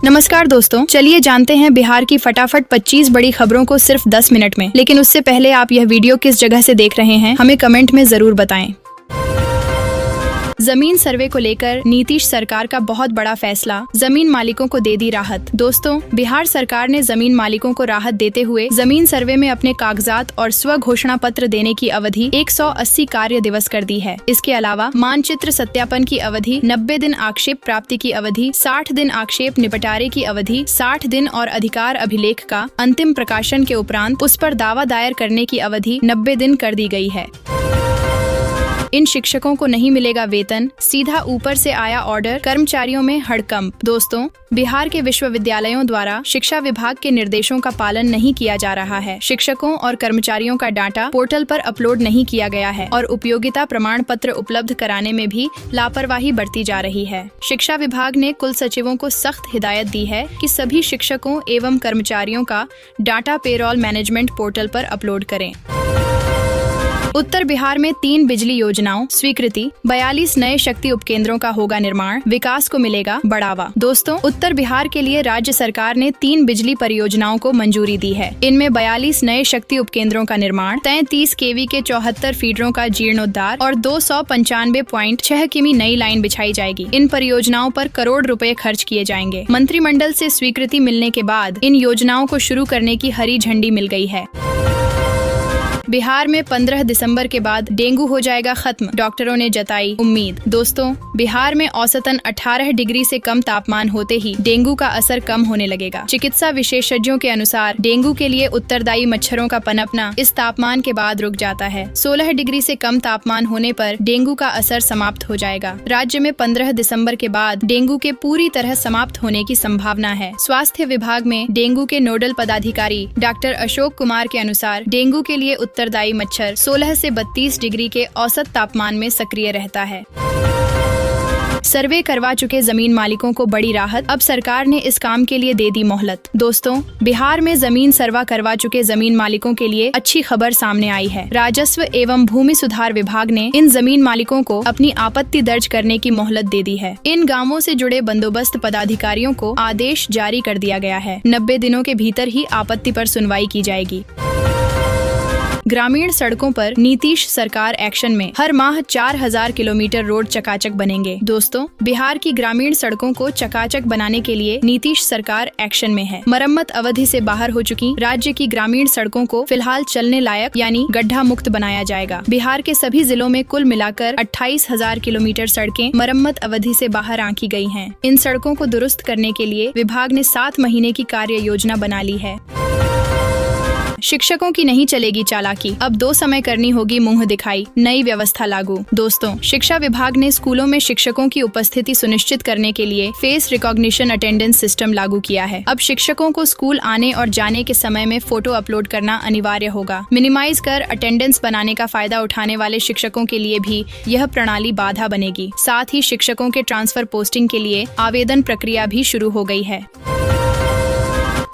नमस्कार दोस्तों, चलिए जानते हैं बिहार की फटाफट 25 बड़ी खबरों को सिर्फ 10 मिनट में। लेकिन उससे पहले आप यह वीडियो किस जगह से देख रहे हैं हमें कमेंट में जरूर बताएं। जमीन सर्वे को लेकर नीतीश सरकार का बहुत बड़ा फैसला, जमीन मालिकों को दे दी राहत। दोस्तों, बिहार सरकार ने जमीन मालिकों को राहत देते हुए जमीन सर्वे में अपने कागजात और स्व घोषणा पत्र देने की अवधि 180 कार्य दिवस कर दी है। इसके अलावा मानचित्र सत्यापन की अवधि, 90 दिन आक्षेप प्राप्ति की अवधि, 60 दिन आक्षेप निपटारे की अवधि, 60 दिन और अधिकार अभिलेख का अंतिम प्रकाशन के उपरांत उस पर दावा दायर करने की अवधि 90 दिन कर दी गई है। इन शिक्षकों को नहीं मिलेगा वेतन, सीधा ऊपर से आया ऑर्डर, कर्मचारियों में हड़कंप। दोस्तों, बिहार के विश्वविद्यालयों द्वारा शिक्षा विभाग के निर्देशों का पालन नहीं किया जा रहा है। शिक्षकों और कर्मचारियों का डाटा पोर्टल पर अपलोड नहीं किया गया है और उपयोगिता प्रमाण पत्र उपलब्ध कराने में भी लापरवाही बरती जा रही है। शिक्षा विभाग ने कुल सचिवों को सख्त हिदायत दी है कि सभी शिक्षकों एवं कर्मचारियों का डाटा पेरोल मैनेजमेंट पोर्टल पर अपलोड करें। उत्तर बिहार में 3 बिजली योजनाओं स्वीकृति, 42 नए शक्ति उपकेंद्रों का होगा निर्माण, विकास को मिलेगा बढ़ावा। दोस्तों, उत्तर बिहार के लिए राज्य सरकार ने 3 बिजली परियोजनाओं को मंजूरी दी है। इनमें 42 नए शक्ति उपकेंद्रों का निर्माण, 33 केवी के 74 फीडरों का जीर्णोद्धार और 295.6 किमी नई लाइन बिछाई जाएगी। इन परियोजनाओं पर करोड़ रुपए खर्च किए जाएंगे। मंत्रिमंडल से स्वीकृति मिलने के बाद इन योजनाओं को शुरू करने की हरी झंडी मिल गई है। बिहार में 15 दिसंबर के बाद डेंगू हो जाएगा खत्म, डॉक्टरों ने जताई उम्मीद। दोस्तों, बिहार में औसतन 18 डिग्री से कम तापमान होते ही डेंगू का असर कम होने लगेगा। चिकित्सा विशेषज्ञों के अनुसार डेंगू के लिए उत्तरदायी मच्छरों का पनपना इस तापमान के बाद रुक जाता है। 16 डिग्री से कम तापमान होने पर डेंगू का असर समाप्त हो जाएगा। राज्य में 15 दिसंबर के बाद डेंगू के पूरी तरह समाप्त होने की संभावना है। स्वास्थ्य विभाग में डेंगू के नोडल पदाधिकारी डॉक्टर अशोक कुमार के अनुसार डेंगू के लिए उत्तरदायी मच्छर 16 से 32 डिग्री के औसत तापमान में सक्रिय रहता है। सर्वे करवा चुके जमीन मालिकों को बड़ी राहत, अब सरकार ने इस काम के लिए दे दी मोहलत। दोस्तों, बिहार में जमीन सर्वा करवा चुके जमीन मालिकों के लिए अच्छी खबर सामने आई है। राजस्व एवं भूमि सुधार विभाग ने इन जमीन मालिकों को अपनी आपत्ति दर्ज करने की मोहलत दे दी है। इन गांवों से जुड़े बंदोबस्त पदाधिकारियों को आदेश जारी कर दिया गया है। 90 दिनों के भीतर ही आपत्ति पर सुनवाई की जाएगी। ग्रामीण सड़कों पर नीतीश सरकार एक्शन में, हर माह 4000 किलोमीटर रोड चकाचक बनेंगे। दोस्तों, बिहार की ग्रामीण सड़कों को चकाचक बनाने के लिए नीतीश सरकार एक्शन में है। मरम्मत अवधि से बाहर हो चुकी राज्य की ग्रामीण सड़कों को फिलहाल चलने लायक यानी गड्ढा मुक्त बनाया जाएगा। बिहार के सभी जिलों में कुल मिलाकर 28,000 किलोमीटर सड़कें मरम्मत अवधि से बाहर आंकी गई हैं। इन सड़कों को दुरुस्त करने के लिए विभाग ने 7 महीने की कार्य योजना बना ली है। शिक्षकों की नहीं चलेगी चालाकी, अब 2 समय करनी होगी मुंह दिखाई, नई व्यवस्था लागू। दोस्तों, शिक्षा विभाग ने स्कूलों में शिक्षकों की उपस्थिति सुनिश्चित करने के लिए फेस रिकॉग्निशन अटेंडेंस सिस्टम लागू किया है। अब शिक्षकों को स्कूल आने और जाने के समय में फोटो अपलोड करना अनिवार्य होगा। मिनिमाइज कर अटेंडेंस बनाने का फायदा उठाने वाले शिक्षकों के लिए भी यह प्रणाली बाधा बनेगी। साथ ही शिक्षकों के ट्रांसफर पोस्टिंग के लिए आवेदन प्रक्रिया भी शुरू हो गई है।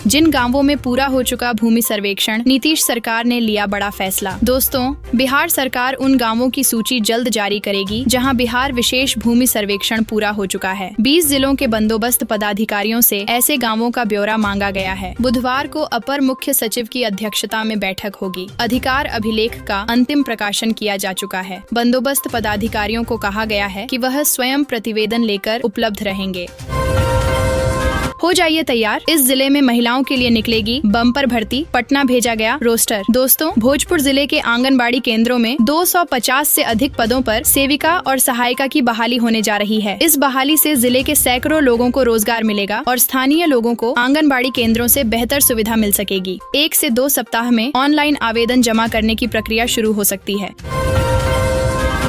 जिन गांवों में पूरा हो चुका भूमि सर्वेक्षण, नीतीश सरकार ने लिया बड़ा फैसला। दोस्तों, बिहार सरकार उन गांवों की सूची जल्द जारी करेगी जहां बिहार विशेष भूमि सर्वेक्षण पूरा हो चुका है। 20 जिलों के बंदोबस्त पदाधिकारियों से ऐसे गांवों का ब्यौरा मांगा गया है। बुधवार को अपर मुख्य सचिव की अध्यक्षता में बैठक होगी। अधिकार अभिलेख का अंतिम प्रकाशन किया जा चुका है। बंदोबस्त पदाधिकारियों को कहा गया है कि वह स्वयं प्रतिवेदन लेकर उपलब्ध रहेंगे। हो जाइए तैयार, इस जिले में महिलाओं के लिए निकलेगी बम्पर भर्ती, पटना भेजा गया रोस्टर। दोस्तों, भोजपुर जिले के आंगनबाड़ी केंद्रों में 250 से अधिक पदों पर सेविका और सहायिका की बहाली होने जा रही है। इस बहाली से जिले के सैकड़ों लोगों को रोजगार मिलेगा और स्थानीय लोगों को आंगनबाड़ी केंद्रों से बेहतर सुविधा मिल सकेगी। 1 से 2 सप्ताह में ऑनलाइन आवेदन जमा करने की प्रक्रिया शुरू हो सकती है।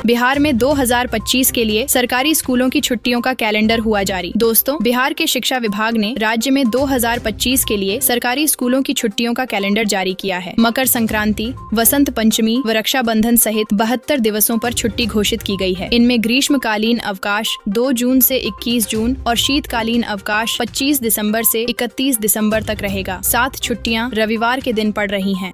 बिहार में 2025 के लिए सरकारी स्कूलों की छुट्टियों का कैलेंडर हुआ जारी। दोस्तों, बिहार के शिक्षा विभाग ने राज्य में 2025 के लिए सरकारी स्कूलों की छुट्टियों का कैलेंडर जारी किया है। मकर संक्रांति, वसंत पंचमी व रक्षाबंधन सहित 72 दिवसों पर छुट्टी घोषित की गई है। इनमें ग्रीष्मकालीन अवकाश 2 जून से 21 जून और शीतकालीन अवकाश 25 दिसंबर से 31 दिसंबर तक रहेगा। 7 छुट्टियां रविवार के दिन पड़ रही हैं।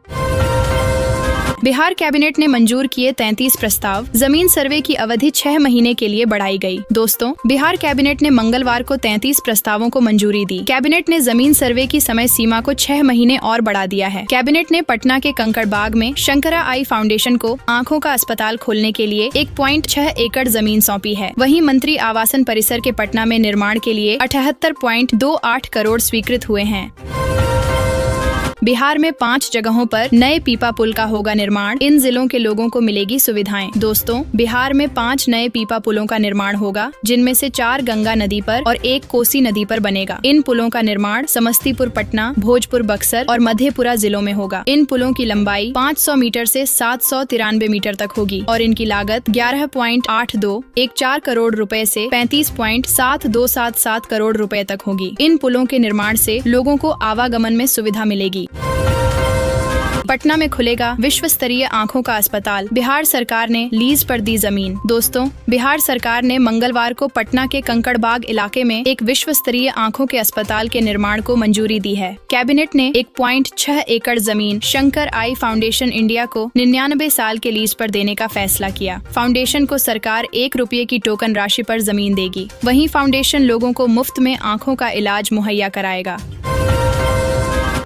बिहार कैबिनेट ने मंजूर किए 33 प्रस्ताव, जमीन सर्वे की अवधि 6 महीने के लिए बढ़ाई गई। दोस्तों, बिहार कैबिनेट ने मंगलवार को 33 प्रस्तावों को मंजूरी दी। कैबिनेट ने जमीन सर्वे की समय सीमा को 6 महीने और बढ़ा दिया है। कैबिनेट ने पटना के कंकड़बाग में शंकरा आई फाउंडेशन को आँखों का अस्पताल खोलने के लिए 1.6 एकड़ जमीन सौंपी है। वहीं मंत्री आवासन परिसर के पटना में निर्माण के लिए 78.28 करोड़ स्वीकृत हुए हैं। बिहार में 5 जगहों पर नए पीपा पुल का होगा निर्माण, इन जिलों के लोगों को मिलेगी सुविधाएं। दोस्तों, बिहार में 5 नए पीपा पुलों का निर्माण होगा, जिनमें से 4 गंगा नदी पर और 1 कोसी नदी पर बनेगा। इन पुलों का निर्माण समस्तीपुर, पटना, भोजपुर, बक्सर और मधेपुरा जिलों में होगा। इन पुलों की लंबाई 500 मीटर से 793 मीटर तक होगी और इनकी लागत 11.8214 करोड़ रुपए से 35.7277 करोड़ रुपए तक होगी। इन पुलों के निर्माण से लोगों को आवागमन में सुविधा मिलेगी। पटना में खुलेगा विश्व स्तरीय आँखों का अस्पताल, बिहार सरकार ने लीज पर दी जमीन। दोस्तों, बिहार सरकार ने मंगलवार को पटना के कंकड़बाग इलाके में एक विश्व स्तरीय आँखों के अस्पताल के निर्माण को मंजूरी दी है। कैबिनेट ने 1.6 एकड़ जमीन शंकर आई फाउंडेशन इंडिया को 99 साल के लीज पर देने का फैसला किया। फाउंडेशन को सरकार 1 रुपये की टोकन राशि पर जमीन देगी। वहीं फाउंडेशन लोगों को मुफ्त में आँखों का इलाज मुहैया कराएगा।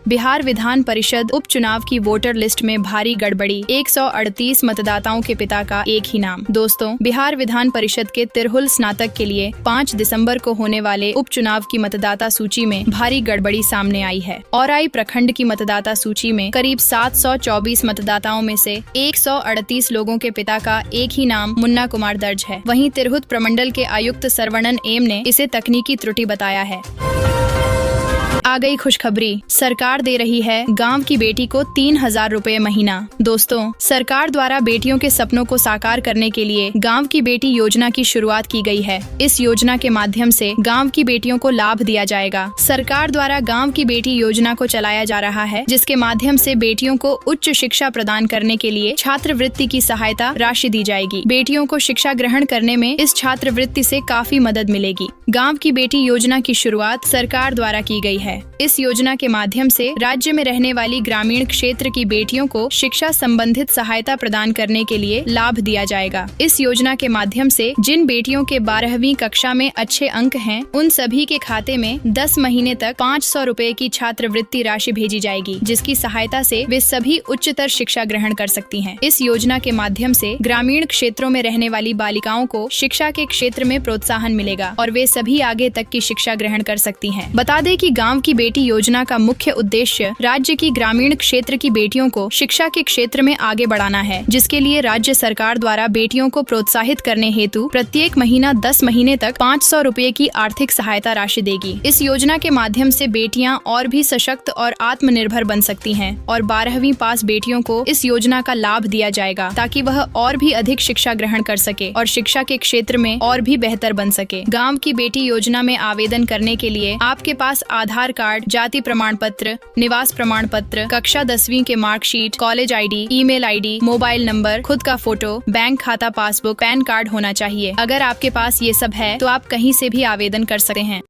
बिहार विधान परिषद उपचुनाव की वोटर लिस्ट में भारी गड़बड़ी, 138 मतदाताओं के पिता का एक ही नाम। दोस्तों, बिहार विधान परिषद के तिरहुल स्नातक के लिए 5 दिसंबर को होने वाले उपचुनाव की मतदाता सूची में भारी गड़बड़ी सामने आई है। औराई प्रखंड की मतदाता सूची में करीब 724 मतदाताओं में से 138 लोगों के पिता का एक ही नाम मुन्ना कुमार दर्ज है। वहीं तिरहुत प्रमंडल के आयुक्त सरवणन एम ने इसे तकनीकी त्रुटि बताया है। आ गई खुशखबरी, सरकार दे रही है गांव की बेटी को 3000 रुपए महीना। दोस्तों, सरकार द्वारा बेटियों के सपनों को साकार करने के लिए गांव की बेटी योजना की शुरुआत की गई है। इस योजना के माध्यम से गांव की बेटियों को लाभ दिया जाएगा। सरकार द्वारा गांव की बेटी योजना को चलाया जा रहा है, जिसके माध्यम से बेटियों को उच्च शिक्षा प्रदान करने के लिए छात्रवृत्ति की सहायता राशि दी जाएगी। बेटियों को शिक्षा ग्रहण करने में इस छात्रवृत्ति से काफी मदद मिलेगी। गाँव की बेटी योजना की शुरुआत सरकार द्वारा की गई है। इस योजना के माध्यम से राज्य में रहने वाली ग्रामीण क्षेत्र की बेटियों को शिक्षा संबंधित सहायता प्रदान करने के लिए लाभ दिया जाएगा। इस योजना के माध्यम से जिन बेटियों के 12वीं कक्षा में अच्छे अंक हैं, उन सभी के खाते में 10 महीने तक 500 रुपए की छात्रवृत्ति राशि भेजी जाएगी, जिसकी सहायता से वे सभी उच्चतर शिक्षा ग्रहण कर सकती हैं। इस योजना के माध्यम से ग्रामीण क्षेत्रों में रहने वाली बालिकाओं को शिक्षा के क्षेत्र में प्रोत्साहन मिलेगा और वे सभी आगे तक की शिक्षा ग्रहण कर सकती हैं। बता दें कि गाँव की बेटी योजना का मुख्य उद्देश्य राज्य की ग्रामीण क्षेत्र की बेटियों को शिक्षा के क्षेत्र में आगे बढ़ाना है, जिसके लिए राज्य सरकार द्वारा बेटियों को प्रोत्साहित करने हेतु प्रत्येक महीना 10 महीने तक 500 रुपए की आर्थिक सहायता राशि देगी। इस योजना के माध्यम से बेटियां और भी सशक्त और आत्मनिर्भर बन सकती हैं और 12वीं पास बेटियों को इस योजना का लाभ दिया जाएगा, ताकि वह और भी अधिक शिक्षा ग्रहण कर सके और शिक्षा के क्षेत्र में और भी बेहतर बन सके। गाँव की बेटी योजना में आवेदन करने के लिए आपके पास आधार कार्ड, जाति प्रमाण पत्र, निवास प्रमाण पत्र, कक्षा 10वीं के marksheet, college ID, email ID, mobile number, खुद का फोटो, बैंक खाता पासबुक, पैन कार्ड होना चाहिए। अगर आपके पास ये सब है तो आप कहीं से भी आवेदन कर सकते हैं।